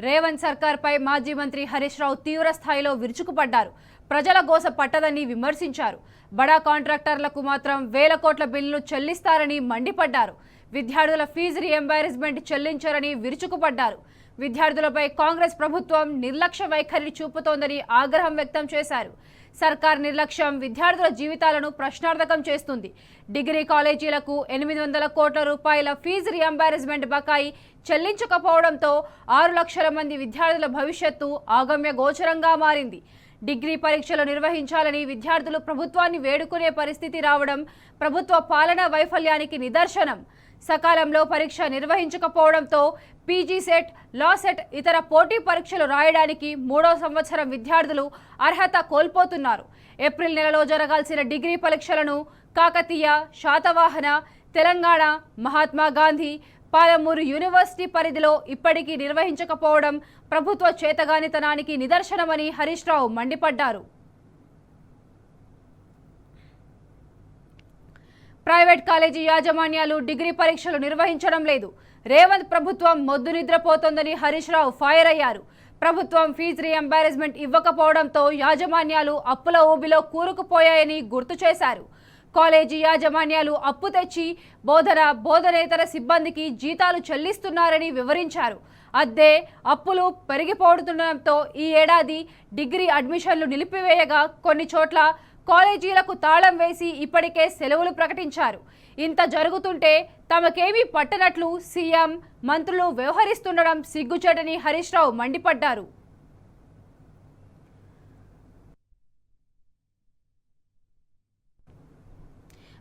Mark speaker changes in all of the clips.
Speaker 1: రేవంత్ సర్కార్పై మాజీ మంత్రి హరీష్ రావు తీవ్ర స్థాయిలో విరుచుకుపడ్డారు. ప్రజల గోస పట్టదని విమర్శించారు. బడా కాంట్రాక్టర్లకు మాత్రం వేల కోట్ల బిల్లులు చెల్లిస్తారని మండిపడ్డారు. విద్యార్థుల ఫీజు రీఎంబర్స్మెంట్ చెల్లించారని విరుచుకుపడ్డారు. విద్యార్థులపై కాంగ్రెస్ ప్రభుత్వం నిర్లక్ష్య వైఖరి చూపుతోందని ఆగ్రహం వ్యక్తం చేశారు. సర్కార్ నిర్లక్ష్యం విద్యార్థుల జీవితాలను ప్రశ్నార్థకం చేస్తుంది. డిగ్రీ కాలేజీలకు 800 కోట్ల రూపాయల ఫీజు రీఎంబర్స్మెంట్ బకాయి చెల్లించకపోవడంతో 6 లక్షల మంది విద్యార్థుల భవిష్యత్తు ఆగమ్య గోచరంగా మారింది. డిగ్రీ పరీక్షలు నిర్వహించాలని విద్యార్థులు ప్రభుత్వాన్ని వేడుకునే పరిస్థితి రావడం ప్రభుత్వ పాలనా వైఫల్యానికి నిదర్శనం. సకాలంలో పరీక్ష నిర్వహించకపోవడంతో పీజీ సెట్, లా సెట్ ఇతర పోటీ పరీక్షలు రాయడానికి 3వ సంవత్సరం విద్యార్థులు అర్హత కోల్పోతున్నారు. ఏప్రిల్ నెలలో జరగాల్సిన డిగ్రీ పరీక్షలను కాకతీయ, శాతవాహన, తెలంగాణ, మహాత్మా గాంధీ, పాలమూరు యూనివర్సిటీ పరిధిలో ఇప్పటికీ నిర్వహించకపోవడం ప్రభుత్వ చేతగానితనానికి నిదర్శనమని హరీష్ రావు మండిపడ్డారు. ప్రైవేట్ కాలేజీ యాజమాన్యాలు డిగ్రీ పరీక్షలు నిర్వహించడం లేదు. రేవంత్ ప్రభుత్వం మొద్దు నిద్రపోతోందని హరీష్ రావు ఫైర్ అయ్యారు. ప్రభుత్వం ఫీజు రీఎంబర్స్మెంట్ ఇవ్వకపోవడంతో యాజమాన్యాలు అప్పుల ఊబిలో కూరుకుపోయాయని గుర్తు చేశారు. కాలేజీ యాజమాన్యాలు అప్పు తెచ్చి బోధనేతర సిబ్బందికి జీతాలు చెల్లిస్తున్నారని వివరించారు. అద్దె, అప్పులు పెరిగిపోతుండటంతో ఈ ఏడాది డిగ్రీ అడ్మిషన్లు నిలిపివేయగా కొన్ని చోట్ల కాలేజీలకు తాళం వేసి ఇప్పటికే సెలవులు ప్రకటించారు. ఇంత జరుగుతుంటే తమకేమీ పట్టనట్లు సీఎం, మంత్రులు వ్యవహరిస్తుండడం సిగ్గుచేటని హరీష్ రావు మండిపడ్డారు.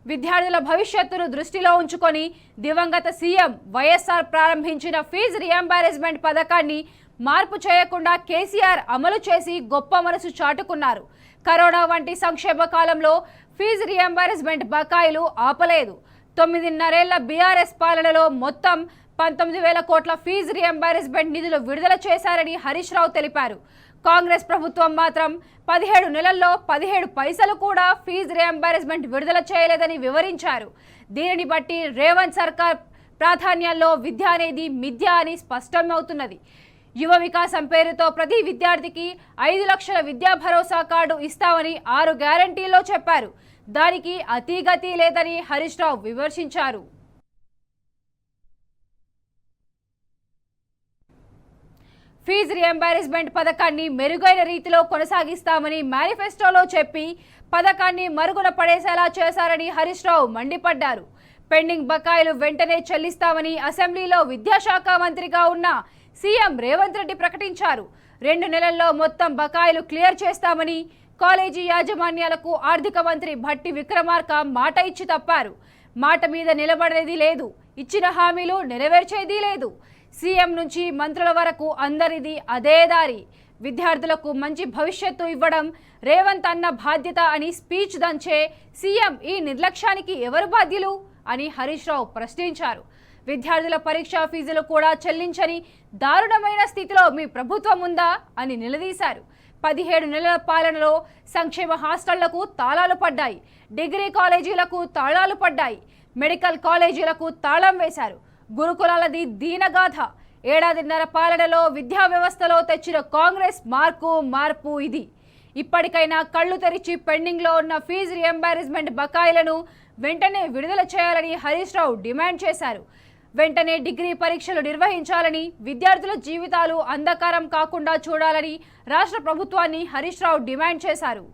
Speaker 1: విద్యార్థుల భవిష్యత్తును దృష్టిలో ఉంచుకొని దివంగత సీఎం వైఎస్ఆర్ ప్రారంభించిన ఫీజు రీఎంబర్స్మెంట్ పథకాన్ని మార్పు చేయకుండా కేసీఆర్ అమలు చేసి గొప్ప మనసు చాటుకున్నారు. కరోనా వంటి సంక్షేమ కాలంలో ఫీజు రీఎంబర్స్మెంట్ బకాయిలు ఆపలేదు. 9.5 ఏళ్ల బీఆర్ఎస్ పాలనలో మొత్తం 19,000 కోట్ల ఫీజు రీఎంబర్స్మెంట్ నిధులు విడుదల చేశారని హరీష్ రావు తెలిపారు. కాంగ్రెస్ ప్రభుత్వం మాత్రం 17 నెలల్లో 17 పైసలు కూడా ఫీజు రీఎంబర్స్మెంట్ విడుదల చేయలేదని వివరించారు. దీనిని బట్టి రేవంత్ సర్కార్ ప్రాధాన్యాల్లో విద్య అనేది మిథ్య అని స్పష్టమవుతున్నది. యువ వికాసం పేరుతో ప్రతి విద్యార్థికి 5 లక్షల విద్యా భరోసా కార్డు ఇస్తామని 6 గ్యారంటీల్లో చెప్పారు. దానికి అతీగతి లేదని హరీష్ రావు విమర్శించారు. ఫీజు రీఎంబర్స్మెంట్ పథకాన్ని మెరుగైన రీతిలో కొనసాగిస్తామని మేనిఫెస్టోలో చెప్పి పథకాన్ని మరుగున పడేసేలా చేశారని హరీష్ రావు మండిపడ్డారు. పెండింగ్ బకాయిలు వెంటనే చెల్లిస్తామని అసెంబ్లీలో విద్యాశాఖ మంత్రిగా ఉన్న సీఎం రేవంత్ రెడ్డి ప్రకటించారు. 2 నెలల్లో మొత్తం బకాయిలు క్లియర్ చేస్తామని కాలేజీ యాజమాన్యాలకు ఆర్థిక మంత్రి భట్టి విక్రమార్క మాట ఇచ్చి తప్పారు. మాట మీద నిలబడేది లేదు, ఇచ్చిన హామీలు నెరవేర్చేది లేదు. సీఎం నుంచి మంత్రుల వరకు అందరిది అదే దారి. విద్యార్థులకు మంచి భవిష్యత్తు ఇవ్వడం రేవంత్ అన్న బాధ్యత అని స్పీచ్ దంచే సీఎం ఈ నిర్లక్ష్యానికి ఎవరు బాధ్యులు అని హరీష్ రావు ప్రశ్నించారు. విద్యార్థుల పరీక్షా ఫీజులు కూడా చెల్లించని దారుణమైన స్థితిలో మీ ప్రభుత్వం ఉందా అని నిలదీశారు. 17 నెలల పాలనలో సంక్షేమ హాస్టళ్లకు తాళాలు పడ్డాయి, డిగ్రీ కాలేజీలకు తాళాలు పడ్డాయి, మెడికల్ కాలేజీలకు తాళం వేశారు. గురుకులాలది దీనగాథ. ఏడాదిన్నర పాలనలో విద్యా వ్యవస్థలో తెచ్చిన కాంగ్రెస్ మార్పు ఇది. ఇప్పటికైనా కళ్లు తెరిచి పెండింగ్లో ఉన్న ఫీజు రీఎంబర్స్మెంట్ బకాయిలను వెంటనే విడుదల చేయాలని హరీష్ రావు డిమాండ్ చేశారు. వెంటనే డిగ్రీ పరీక్షలు నిర్వహించాలని, విద్యార్థుల జీవితాలు అంధకారం కాకుండా చూడాలని రాష్ట్ర ప్రభుత్వాన్ని హరీష్ రావు డిమాండ్ చేశారు.